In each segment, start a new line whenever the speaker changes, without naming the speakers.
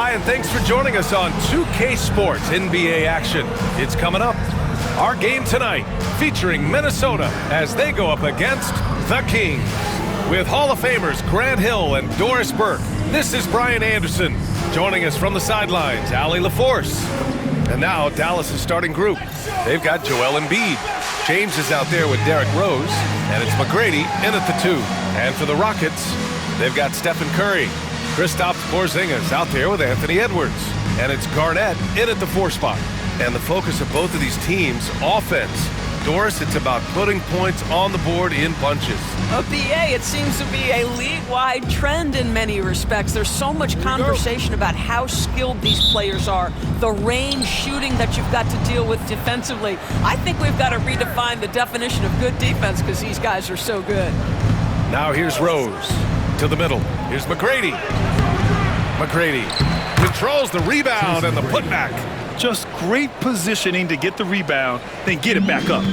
Hi, and thanks for joining us on 2K Sports NBA action. It's coming up. Our game tonight featuring Minnesota as they go up against the Kings. With Hall of Famers Grant Hill and Doris Burke, this is Brian Anderson. Joining us from the sidelines, Allie LaForce. And now Dallas' starting group. They've got Joel Embiid. James is out there with Derrick Rose, and it's McGrady in at the 2. And for the Rockets, they've got Stephen Curry. Kristaps Porzingis out there with Anthony Edwards. And it's Garnett in at the 4 spot. And the focus of both of these teams, offense. Doris, it's about putting points on the board in bunches.
BA, it seems to be a league-wide trend in many respects. There's so much conversation about how skilled these players are, the range shooting that you've got to deal with defensively. I think we've got to redefine the definition of good defense because these guys are so good.
Now here's Rose to the middle. Here's McGrady. McGrady controls the rebound and the putback.
Just great positioning to get the rebound, then get it back up.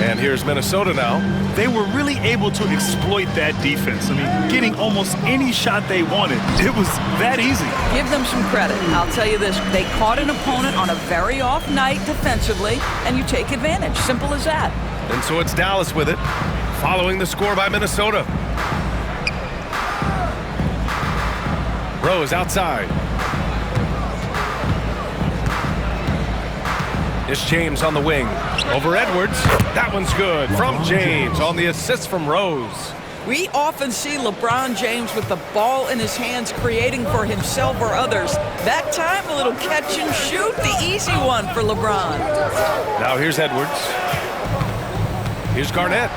And here's Minnesota now.
They were really able to exploit that defense. I mean, getting almost any shot they wanted. It was that easy.
Give them some credit. I'll tell you this. They caught an opponent on a very off night defensively, and you take advantage. Simple as that.
And so it's Dallas with it, following the score by Minnesota. Rose outside. It's James on the wing. Over Edwards. That one's good from James on the assist from Rose.
We often see LeBron James with the ball in his hands creating for himself or others. That time, a little catch and shoot, the easy one for LeBron.
Now here's Edwards. Here's Garnett.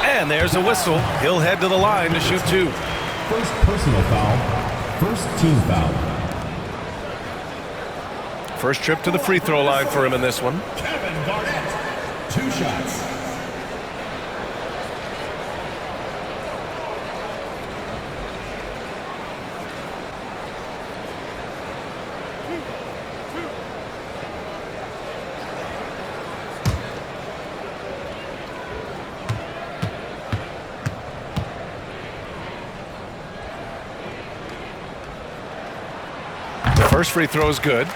And there's a whistle. He'll head to the line to shoot 2.
First personal foul. First team foul.
First trip to the free throw line for him in this one.
Kevin Garnett, 2 shots.
The first free throw is good.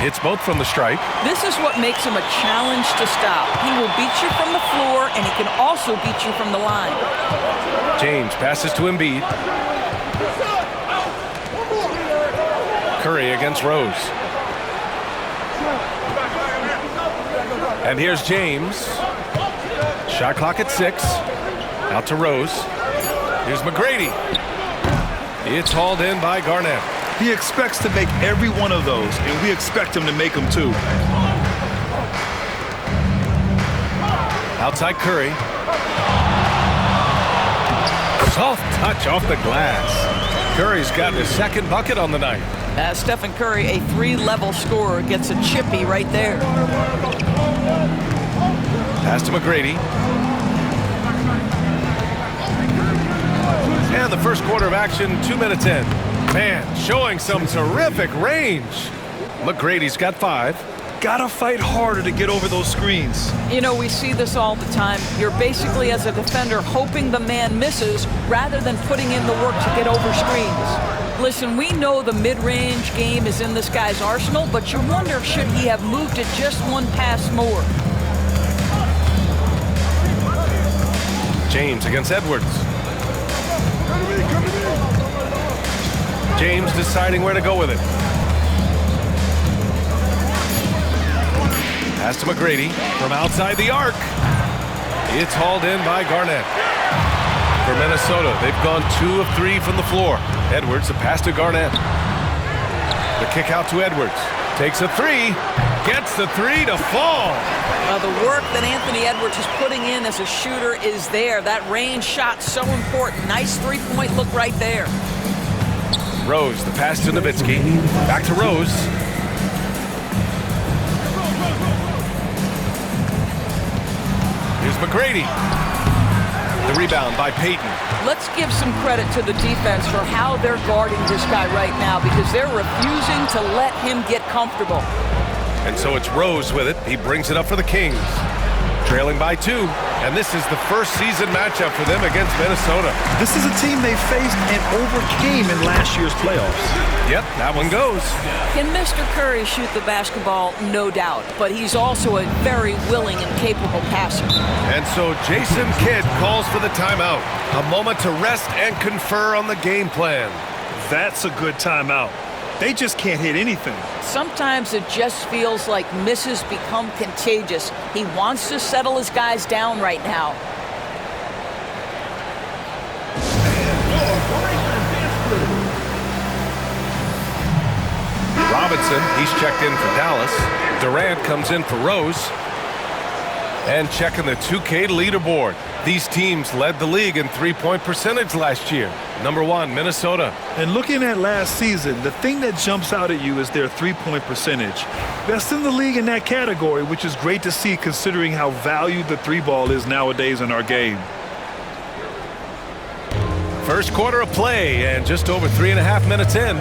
It's both from the stripe.
This is what makes him a challenge to stop. He will beat you from the floor, and he can also beat you from the line.
James passes to Embiid. Curry against Rose. And here's James. Shot clock at 6. Out to Rose. Here's McGrady. It's hauled in by Garnett.
He expects to make every one of those, and we expect him to make them too.
Outside Curry. Soft touch off the glass. Curry's got his second bucket on the night.
Stephen Curry, a 3-level scorer, gets a chippy right there.
Pass to McGrady. And the first quarter of action, 2 minutes in. Man, showing some terrific range. McGrady's got 5.
Gotta fight harder to get over those screens.
You know, we see this all the time. You're basically, as a defender, hoping the man misses rather than putting in the work to get over screens. Listen, we know the mid-range game is in this guy's arsenal, but you wonder, should he have moved it just one pass more?
James against Edwards. James deciding where to go with it. Pass to McGrady from outside the arc. It's hauled in by Garnett. For Minnesota, they've gone 2 of 3 from the floor. Edwards, the pass to Garnett. The kick out to Edwards. Takes a 3. Gets the 3 to fall.
The work that Anthony Edwards is putting in as a shooter is there. That range shot so important. Nice 3-point look right there.
Rose, the pass to Nowitzki. Back to Rose. Here's McGrady. The rebound by Payton.
Let's give some credit to the defense for how they're guarding this guy right now, because they're refusing to let him get comfortable.
And so it's Rose with it. He brings it up for the Kings. Trailing by 2. And this is the first season matchup for them against Minnesota.
This is a team they faced and overcame in last year's playoffs.
Yep, that one goes.
Can Mr. Curry shoot the basketball? No doubt. But he's also a very willing and capable passer.
And so Jason Kidd calls for the timeout. A moment to rest and confer on the game plan.
That's a good timeout. They just can't hit anything.
Sometimes it just feels like misses become contagious. He wants to settle his guys down right now.
Robinson, he's checked in for Dallas. Durant comes in for Rose. And checking the 2K leaderboard. These teams led the league in three-point percentage last year. Number 1, Minnesota.
And looking at last season, the thing that jumps out at you is their three-point percentage. Best in the league in that category, which is great to see considering how valued the three ball is nowadays in our game.
First quarter of play and just over 3.5 minutes in.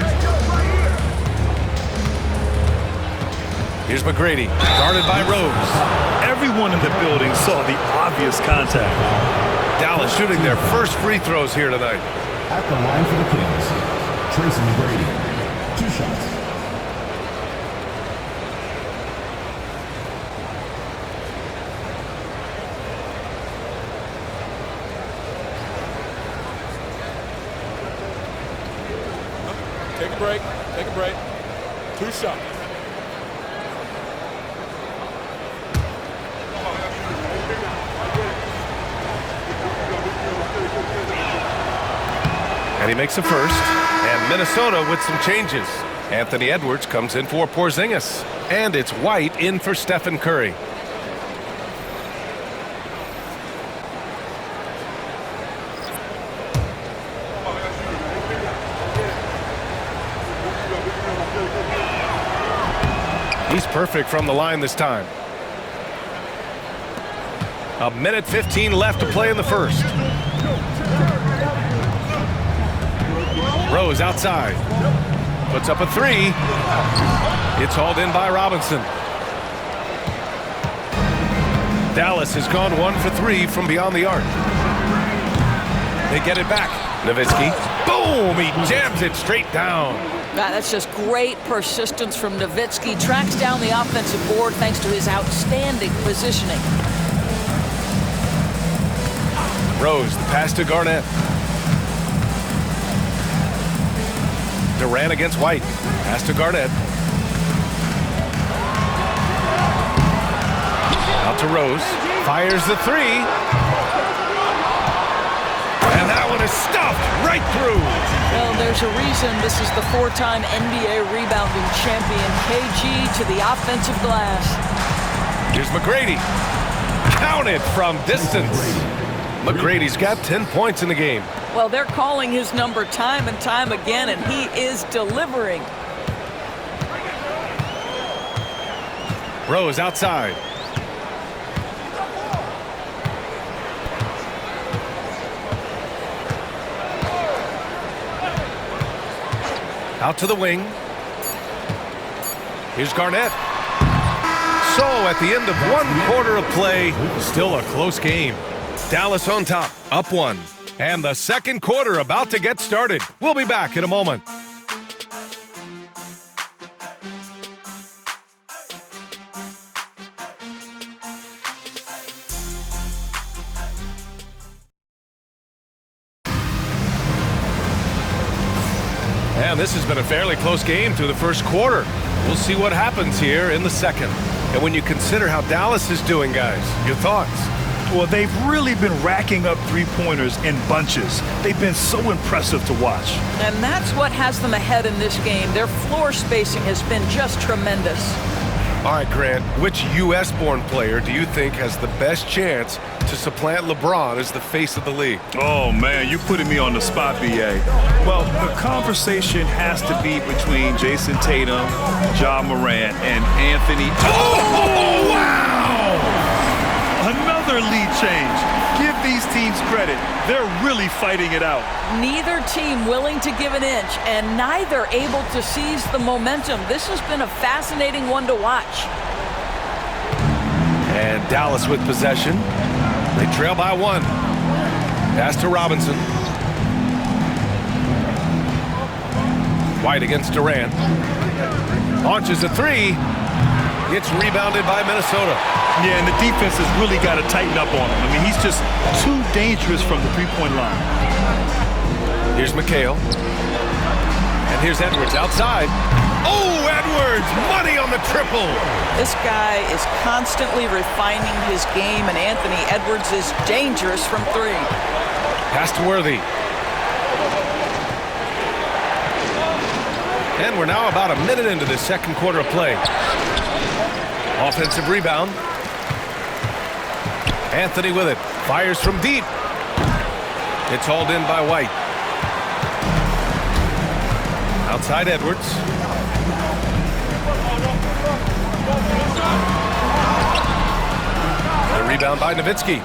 Here's McGrady, guarded by Rose.
Everyone in the building saw the obvious contact.
Dallas shooting their first free throws here tonight.
At the line for the Kings, Tracy McGrady. 2 shots.
Take a break. Take a break. 2 shots.
And he makes a first. And Minnesota with some changes. Anthony Edwards comes in for Porzingis. And it's White in for Stephen Curry. He's perfect from the line this time. 1:15 left to play in the first. Rose outside. Puts up a 3. It's hauled in by Robinson. Dallas has gone 1 for 3 from beyond the arc. They get it back. Nowitzki. Boom! He jams it straight down.
That's just great persistence from Nowitzki. Tracks down the offensive board thanks to his outstanding positioning.
Rose, the pass to Garnett. Durant against White. Pass to Garnett. Out to Rose. Fires the 3. And that one is stuffed right through.
Well, there's a reason this is the 4-time NBA rebounding champion. KG to the offensive glass.
Here's McGrady. Counted from distance. McGrady's got 10 points in the game.
Well, they're calling his number time and time again, and he is delivering.
Rose outside. Out to the wing. Here's Garnett. So at the end of 1 quarter of play, still a close game. Dallas on top, up 1. And the second quarter about to get started. We'll be back in a moment. And this has been a fairly close game through the first quarter. We'll see what happens here in the second. And when you consider how Dallas is doing, guys, your thoughts?
Well, they've really been racking up three-pointers in bunches. They've been so impressive to watch.
And that's what has them ahead in this game. Their floor spacing has been just tremendous.
All right, Grant, which U.S.-born player do you think has the best chance to supplant LeBron as the face of the league?
Oh, man, you're putting me on the spot, B.A. Well, the conversation has to be between Jason Tatum, Ja Morant, and Anthony.
Oh, wow!
Another lead change. Give these teams credit. They're really fighting it out.
Neither team willing to give an inch, and neither able to seize the momentum. This has been a fascinating one to watch.
And Dallas with possession. They trail by 1. Pass to Robinson. White against Durant. Launches a 3. It's rebounded by Minnesota.
Yeah, and the defense has really got to tighten up on him. I mean, he's just too dangerous from the three-point line.
Here's McHale. And here's Edwards outside. Oh, Edwards! Money on the triple!
This guy is constantly refining his game, and Anthony Edwards is dangerous from 3.
Pass to Worthy. And we're now about a minute into the second quarter of play. Offensive rebound. Anthony with it. Fires from deep. It's hauled in by White. Outside Edwards. The rebound by Nowitzki.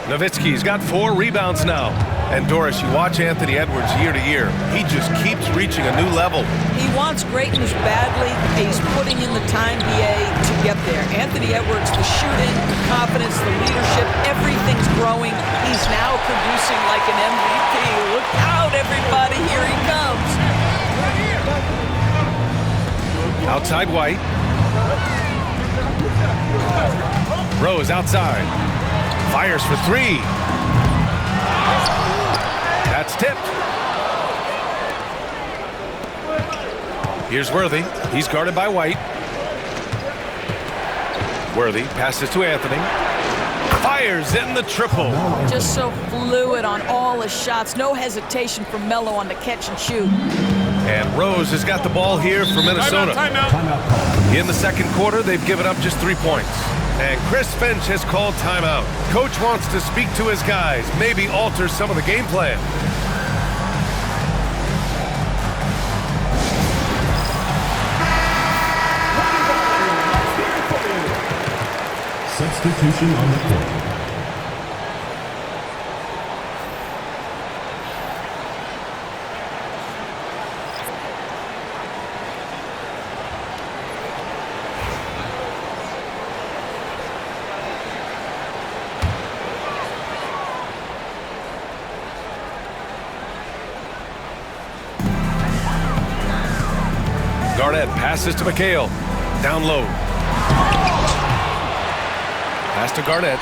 Nowitzki's got 4 rebounds now. And Doris, you watch Anthony Edwards year to year. He just keeps reaching a new level.
He wants greatness badly. He's putting in the time, BA, to get there. Anthony Edwards, the shooting, the confidence, the leadership, everything's growing. He's now producing like an MVP. Look out, everybody. Here he comes.
Outside White. Rose outside. Fires for 3. That's tipped. Here's Worthy. He's guarded by White. Worthy passes to Anthony. Fires in the triple.
Just so fluid on all his shots. No hesitation from Melo on the catch and shoot.
And Rose has got the ball here for Minnesota.
Timeout.
In the second quarter, they've given up just 3 points. And Chris Finch has called timeout. Coach wants to speak to his guys, maybe alter some of the game plan.
Substitution on the court.
Garnett passes to McHale. Down low. Pass to Garnett.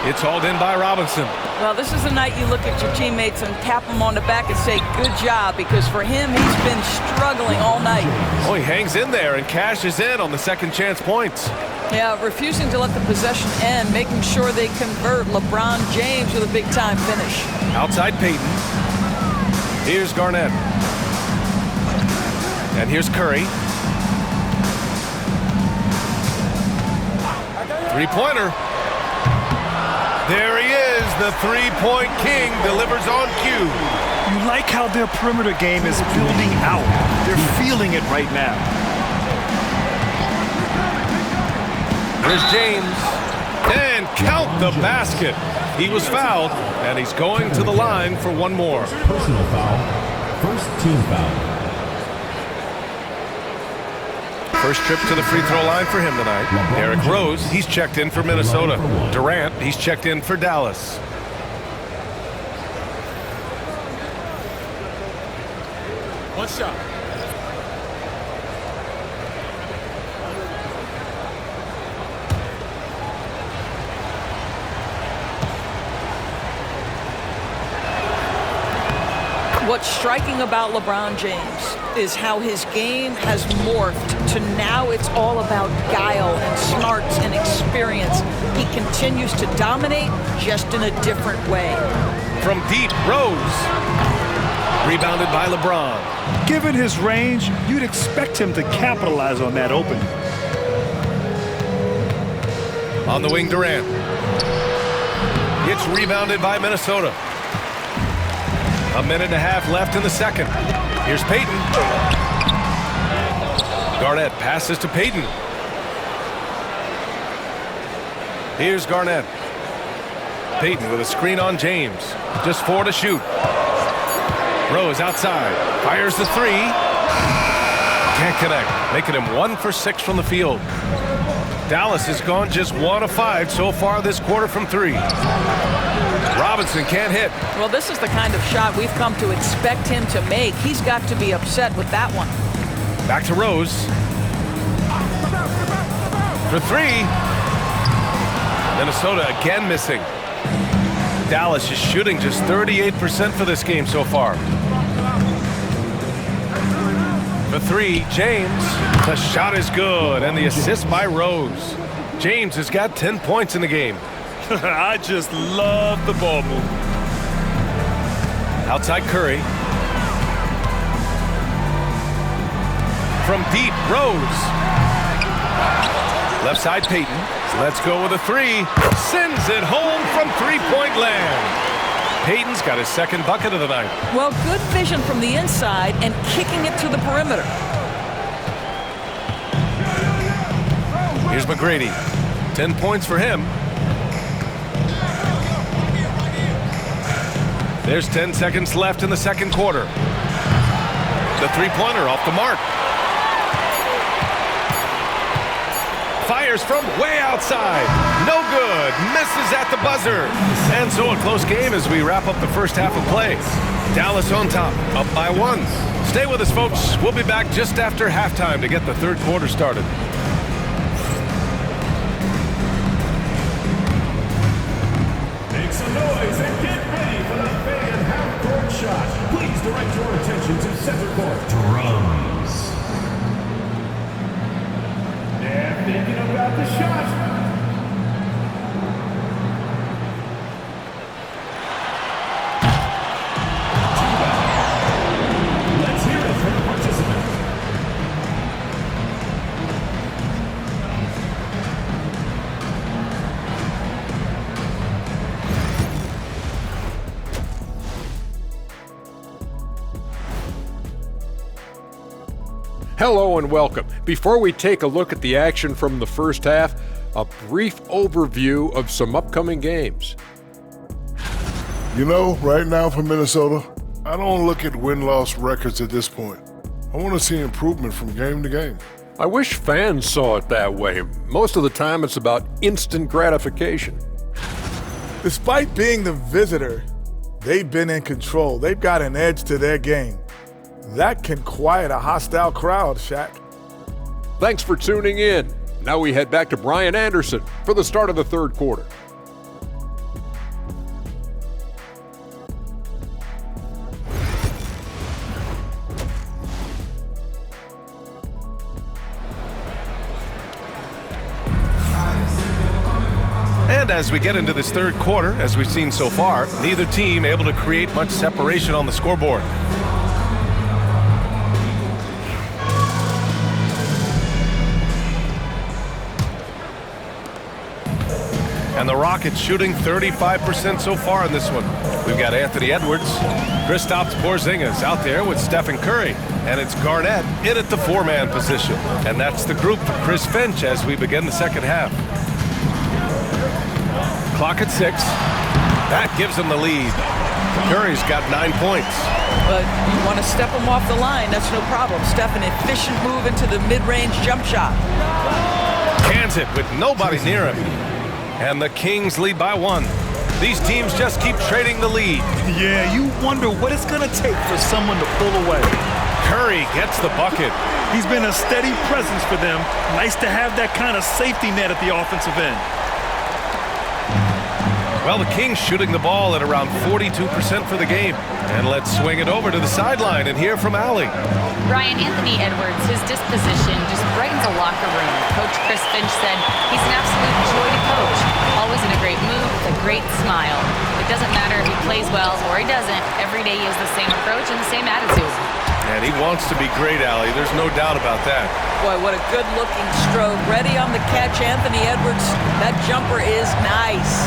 It's hauled in by Robinson.
Well, this is the night you look at your teammates and tap them on the back and say, good job, because for him, he's been struggling all night.
Oh, he hangs in there and cashes in on the second chance points.
Yeah, refusing to let the possession end, making sure they convert. LeBron James with a big-time finish.
Outside Payton. Here's Garnett. And here's Curry. Three-pointer. There he is, the three-point king, delivers on cue.
You like how their perimeter game is building out. They're feeling it right now.
Here's James. And count the basket. He was fouled, and he's going to the line for one more.
Personal foul. First team foul.
First trip to the free throw line for him tonight. Derrick Rose, he's checked in for Minnesota. Durant, he's checked in for Dallas.
One shot.
What's striking about LeBron James is how his game has morphed to now it's all about guile and smarts and experience. He continues to dominate, just in a different way.
From deep, Rose. Rebounded by LeBron.
Given his range, you'd expect him to capitalize on that opening.
On the wing, Durant. It's rebounded by Minnesota. A minute and a half left in the second. Here's Payton. Garnett passes to Payton. Here's Garnett. Payton with a screen on James. Just 4 to shoot. Rose outside. Fires the 3. Can't connect. Making him 1 for 6 from the field. Dallas has gone just 1 of 5 so far this quarter from 3. Robinson can't hit.
Well, this is the kind of shot we've come to expect him to make. He's got to be upset with that one.
Back to Rose. For 3. Minnesota again missing. Dallas is shooting just 38% for this game so far. For 3, James. The shot is good, and the assist by Rose. James has got 10 points in the game.
I just love the ball move.
Outside Curry. From deep, Rose. Left side Payton. Let's go with a 3. Sends it home from three-point land. Payton's got his second bucket of the night.
Well, good vision from the inside and kicking it to the perimeter.
Here's McGrady. 10 points for him. There's 10 seconds left in the second quarter. The three-pointer off the mark. Fires from way outside. No good. Misses at the buzzer. And so a close game as we wrap up the first half of play. Dallas on top, up by 1. Stay with us, folks. We'll be back just after halftime to get the third quarter started.
Make some noise and get ready for the fan half-court shot. Please direct your attention to center court. Drums. And thinking about the shot. Let's hear it from the participant.
Hello and welcome. Before we take a look at the action from the first half, a brief overview of some upcoming games.
You know, right now for Minnesota, I don't look at win-loss records at this point. I want to see improvement from game to game.
I wish fans saw it that way. Most of the time it's about instant gratification.
Despite being the visitor, they've been in control. They've got an edge to their game. That can quiet a hostile crowd, Shaq.
Thanks for tuning in. Now we head back to Brian Anderson for the start of the third quarter.
And as we get into this third quarter, as we've seen so far, neither team able to create much separation on the scoreboard. And the Rockets shooting 35% so far in this one. We've got Anthony Edwards, Kristaps Porzingis out there with Stephen Curry, and it's Garnett in at the 4-man position. And that's the group for Chris Finch as we begin the second half. Clock at 6. That gives him the lead. Curry's got 9 points.
But you want to step him off the line, that's no problem. Steph, an efficient move into the mid-range jump shot.
Cans it with nobody near him. And the Kings lead by 1. These teams just keep trading the lead.
Yeah, you wonder what it's going to take for someone to pull away.
Curry gets the bucket.
He's been a steady presence for them. Nice to have that kind of safety net at the offensive end.
Well, the Kings shooting the ball at around 42% for the game. And let's swing it over to the sideline and hear from Allie.
Brian, Anthony Edwards, his disposition just brightens a locker room. Coach Chris Finch said he's an absolute joy to coach. Always in a great mood with a great smile. It doesn't matter if he plays well or he doesn't. Every day he has the same approach and the same attitude.
And he wants to be great, Allie. There's no doubt about that.
Boy, what a good-looking stroke. Ready on the catch, Anthony Edwards. That jumper is nice.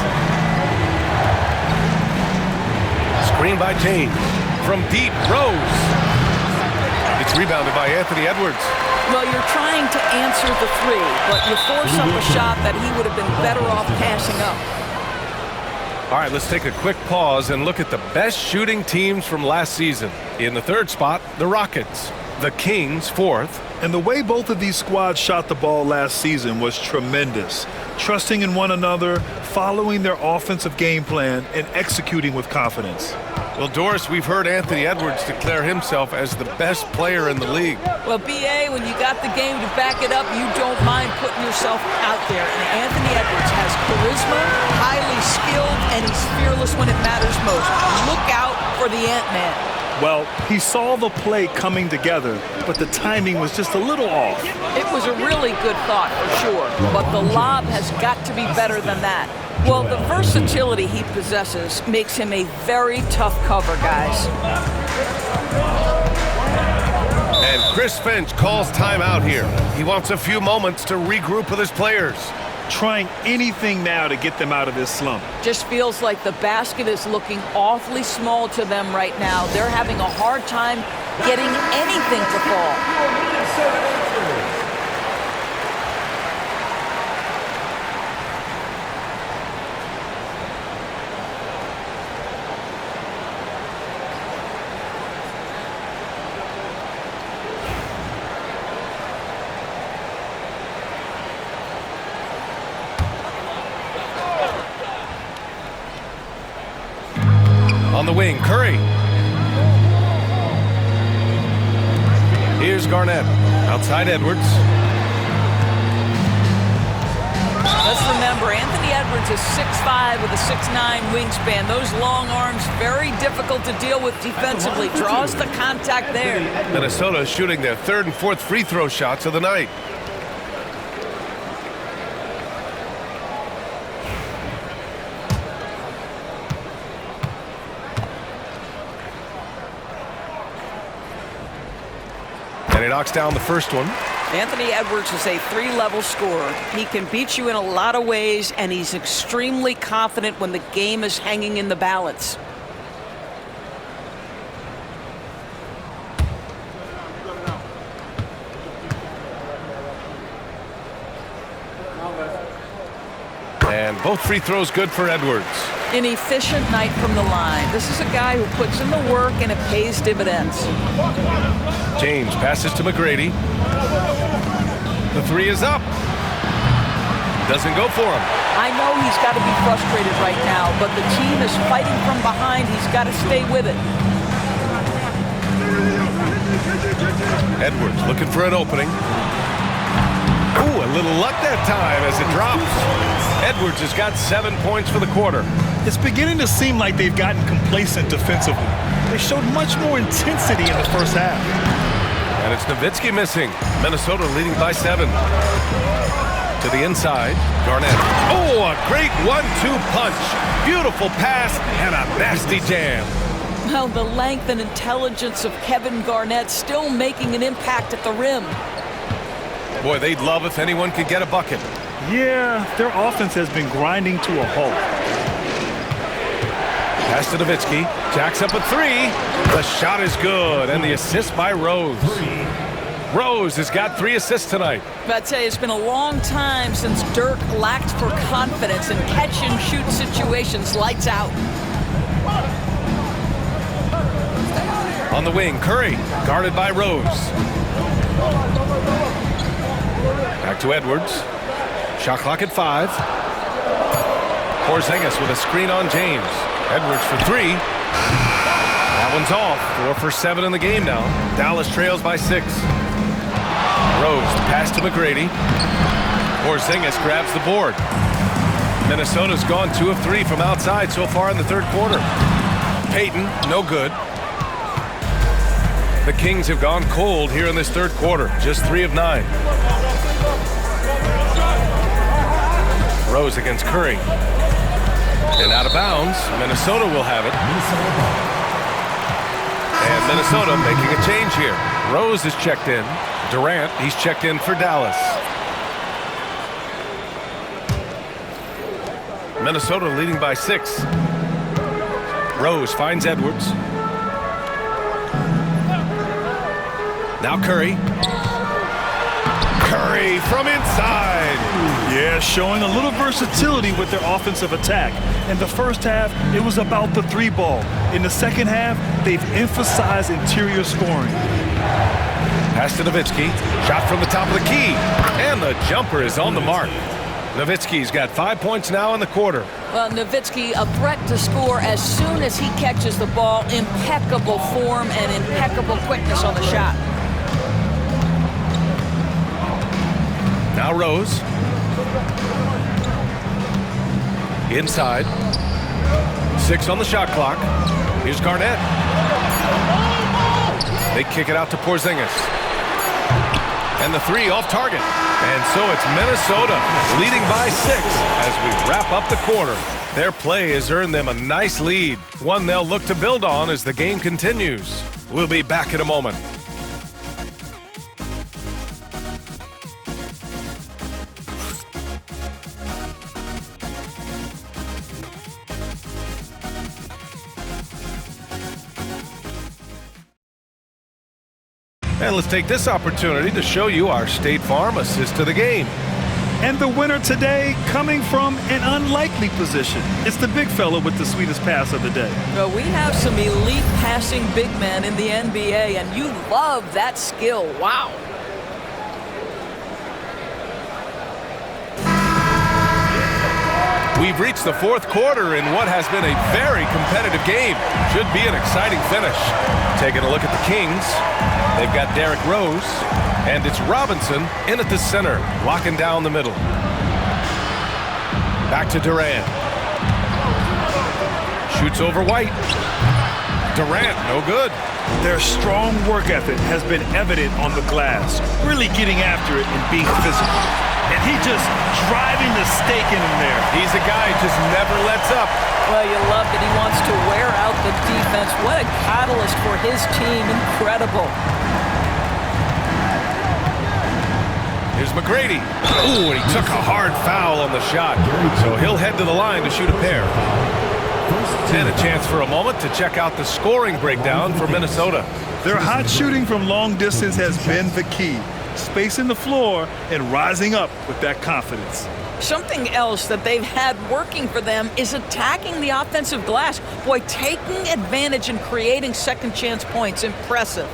Screen
by James. From deep, Rose. It's rebounded by Anthony Edwards.
Well, you're trying to answer the three, but you force up a shot that he would have been better off passing up.
All right, let's take a quick pause and look at the best shooting teams from last season. In the third spot, the Rockets. The Kings, fourth.
And the way both of these squads shot the ball last season was tremendous. Trusting in one another, following their offensive game plan, and executing with confidence.
Well, Doris, we've heard Anthony Edwards declare himself as the best player in the league.
Well, BA, when you got the game to back it up, you don't mind putting yourself out there. And Anthony Edwards has charisma, highly skilled, and he's fearless when it matters most. Look out for the Ant-Man.
Well, he saw the play coming together, but the timing was just a little off.
It was a really good thought, for sure, but the lob has got to be better than that. Well, the versatility he possesses makes him a very tough cover, guys.
And Chris Finch calls timeout here. He wants a few moments to regroup with his players.
Trying anything now to get them out of this slump.
Just feels like the basket is looking awfully small to them right now. They're having a hard time getting anything to fall.
On the wing, Curry. Here's Garnett. Outside Edwards.
Let's remember, Anthony Edwards is 6'5" with a 6'9" wingspan. Those long arms, very difficult to deal with defensively. Draws the contact there.
Minnesota is shooting their third and fourth free throw shots of the night. And he knocks down the first one.
Anthony Edwards is a three-level scorer. He can beat you in a lot of ways, and he's extremely confident when the game is hanging in the balance.
And both free throws good for Edwards.
An efficient night from the line. This is a guy who puts in the work, and it pays dividends.
James passes to McGrady. The three is up. Doesn't go for him.
I know he's got to be frustrated right now, but the team is fighting from behind. He's got to stay with it.
Edwards looking for an opening. Ooh, a little luck that time as it drops. Edwards has got 7 points for the quarter.
It's beginning to seem like they've gotten complacent defensively. They showed much more intensity in the first half.
And it's Nowitzki missing. Minnesota leading by 7. To the inside, Garnett. Oh, a great 1-2 punch. Beautiful pass and a nasty jam.
Well, the length and intelligence of Kevin Garnett still making an impact at the rim.
Boy, they'd love if anyone could get a bucket.
Yeah, their offense has been grinding to a halt.
Pass to Nowitzki. Jacks up a three. The shot is good, and the assist by Rose. Rose has got 3 assists tonight.
I'd say it's been a long time since Dirk lacked for confidence in catch-and-shoot situations. Lights out.
On the wing, Curry, guarded by Rose. Back to Edwards. Shot clock at 5. Porzingis with a screen on James. Edwards for 3. That one's off. 4 for 7 in the game now. Dallas trails by 6. Rose, pass to McGrady. Porzingis grabs the board. Minnesota's gone 2 of 3 from outside so far in the third quarter. Payton, no good. The Kings have gone cold here in this third quarter. Just 3 of 9. Rose against Curry. And out of bounds. Minnesota will have it. And Minnesota making a change here. Rose is checked in. Durant, he's checked in for Dallas. Minnesota leading by 6. Rose finds Edwards. Now Curry. Curry from inside.
Yeah, showing a little versatility with their offensive attack. In the first half, it was about the three ball. In the second half, they've emphasized interior scoring.
Pass to Nowitzki. Shot from the top of the key. And the jumper is on the mark. Nowitzki's got 5 points now in the quarter.
Well, Nowitzki, a threat to score as soon as he catches the ball. Impeccable form and impeccable quickness on the shot.
Now Rose. Inside. 6 on the shot clock. Here's Garnett. They kick it out to Porzingis. And the 3 off target. And so it's Minnesota leading by 6 as we wrap up the quarter. Their play has earned them a nice lead, one they'll look to build on as the game continues. We'll be back in a moment. And let's take this opportunity to show you our State Farm assist to the game.
And the winner today coming from an unlikely position. It's the big fella with the sweetest pass of the day.
Well, we have some elite passing big men in the NBA, and you love that skill. Wow.
We've reached the fourth quarter in what has been a very competitive game. Should be an exciting finish. Taking a look at the Kings. They've got Derrick Rose, and it's Robinson in at the center, locking down the middle. Back to Durant. Shoots over White. Durant, no good.
Their strong work ethic has been evident on the glass, really getting after it and being physical. And he just driving the stake in him there.
He's a guy who just never lets up.
Well, you love that he wants to wear out the defense. What a catalyst for his team. Incredible.
Here's McGrady. Ooh, and he took a hard foul on the shot. So he'll head to the line to shoot a pair. And a chance for a moment to check out the scoring breakdown for Minnesota.
Their hot shooting from long distance has been the key. Spacing the floor and rising up with that confidence.
Something else that they've had working for them is attacking the offensive glass. Boy, taking advantage and creating second chance points. Impressive.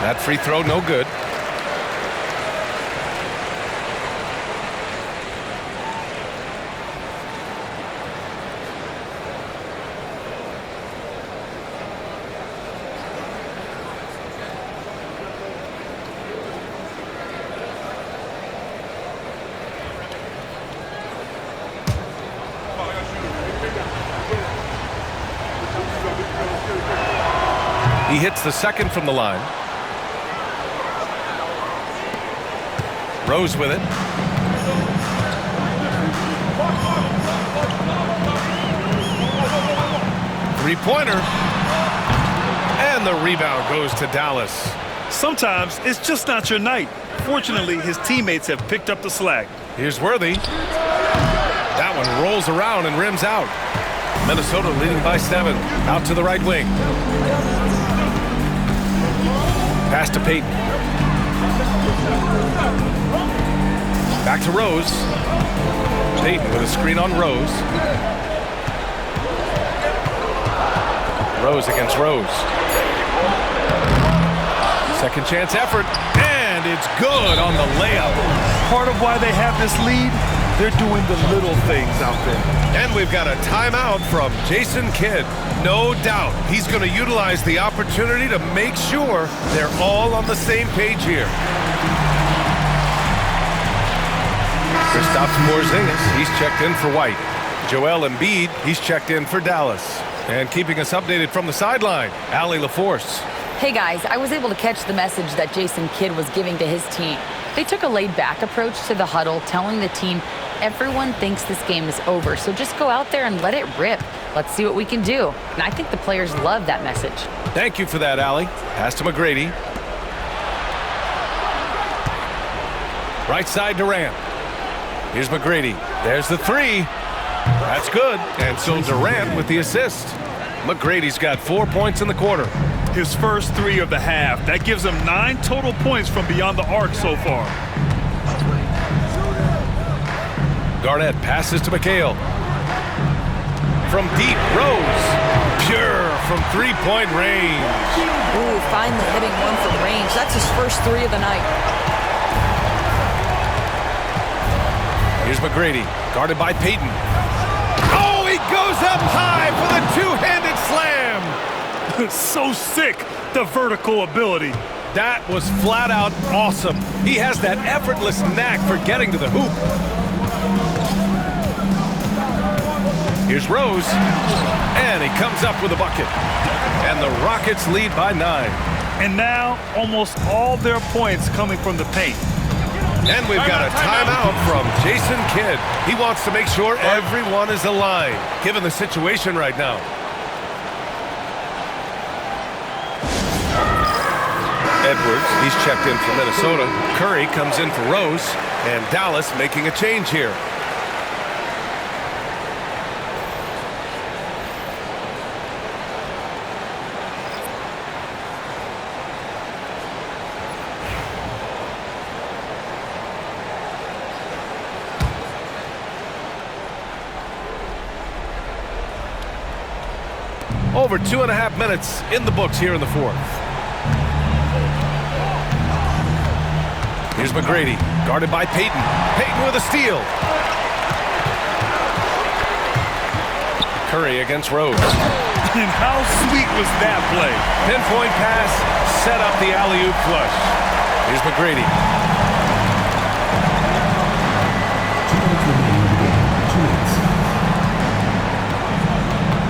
That free throw, no good. He hits the second from the line. Rose with it. Three-pointer. And the rebound goes to Dallas.
Sometimes it's just not your night. Fortunately, his teammates have picked up the slack.
Here's Worthy. That one rolls around and rims out. Minnesota leading by 7. Out to the right wing. Pass to Payton. Back to Rose. Payton with a screen on Rose. Rose against Rose. Second chance effort. And it's good on the layup.
Part of why they have this lead, they're doing the little things out there.
And we've got a timeout from Jason Kidd. No doubt he's going to utilize the opportunity to make sure they're all on the same page here. Kristaps Porzingis, he's checked in for White. Joel Embiid, he's checked in for Dallas. And keeping us updated from the sideline, Allie LaForce.
Hey guys, I was able to catch the message that Jason Kidd was giving to his team. They took a laid-back approach to the huddle, telling the team everyone thinks this game is over, so just go out there and let it rip. Let's see what we can do. And I think the players love that message.
Thank you for that, Allie. Pass to McGrady. Right side Durant. Here's McGrady. There's the three. That's good. And so Durant with the assist. McGrady's got 4 points in the quarter.
His first three of the half. That gives him 9 total points from beyond the arc so far.
Garnett passes to McHale. From deep, Rose. Pure from three-point range.
Ooh, finally hitting one from range. That's his first three of the night.
Here's McGrady, guarded by Payton. Oh, he goes up high for the two-handed slam.
So sick, the vertical ability.
That was flat out awesome. He has that effortless knack for getting to the hoop. Here's Rose, and he comes up with a bucket. And the Rockets lead by 9.
And now, almost all their points coming from the paint.
And we've got a timeout from Jason Kidd. He wants to make sure everyone is aligned, given the situation right now. Edwards, he's checked in for Minnesota. Curry comes in for Rose, and Dallas making a change here. Over 2.5 minutes in the books here in the fourth. Here's McGrady, guarded by Payton. Payton with a steal. Curry against Rose.
And how sweet was that play?
Pinpoint pass, set up the alley-oop flush. Here's McGrady.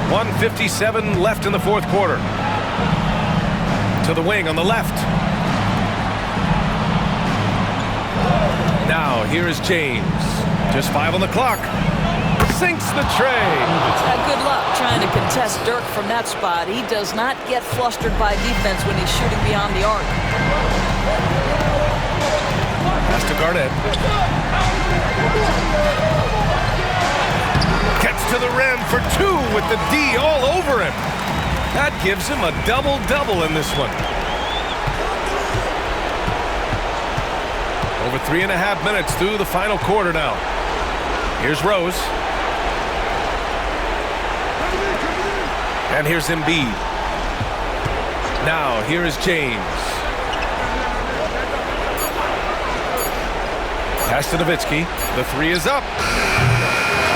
1:57 left in the fourth quarter. To the wing on the left. Now, here is James. Just 5 on the clock. Sinks the tray.
Good luck trying to contest Dirk from that spot. He does not get flustered by defense when he's shooting beyond the arc.
Pass to Garnett. Gets to the rim for 2 with the D all over him. That gives him a double-double in this one. Over 3.5 minutes through the final quarter now. Here's Rose. And here's Embiid. Now, here is James. Pass to Nowitzki. The three is up.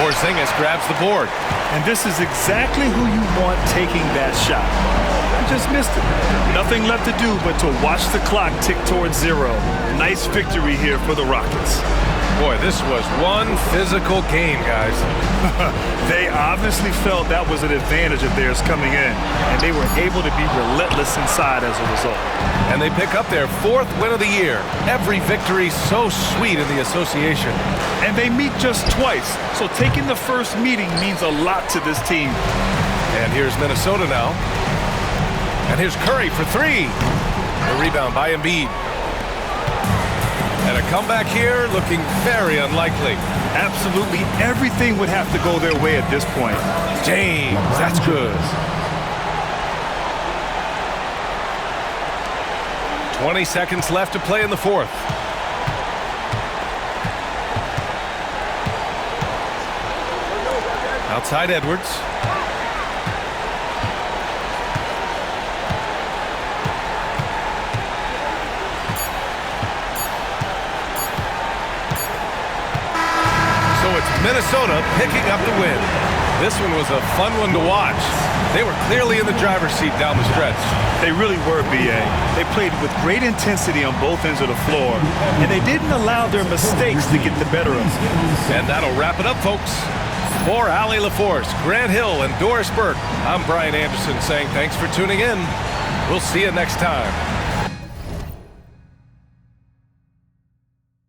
Porzingis grabs the board.
And this is exactly who you want taking that shot. I just missed it. Nothing left to do but to watch the clock tick towards 0. Nice victory here for the Rockets.
Boy, this was one physical game, guys.
They obviously felt that was an advantage of theirs coming in, and they were able to be relentless inside as a result.
And they pick up their 4th win of the year. Every victory so sweet in the association.
And they meet just twice, so taking the first meeting means a lot to this team.
And here's Minnesota now. And here's Curry for 3. The rebound by Embiid. And a comeback here looking very unlikely.
Absolutely everything would have to go their way at this point.
James, that's good. 20 seconds left to play in the fourth. Outside Edwards. Minnesota picking up the win. This one was a fun one to watch. They were clearly in the driver's seat down the stretch.
They really were, B.A. They played with great intensity on both ends of the floor, and they didn't allow their mistakes to get the better of them.
And that'll wrap it up, folks. For Allie LaForce, Grant Hill, and Doris Burke, I'm Brian Anderson saying thanks for tuning in. We'll see you next time.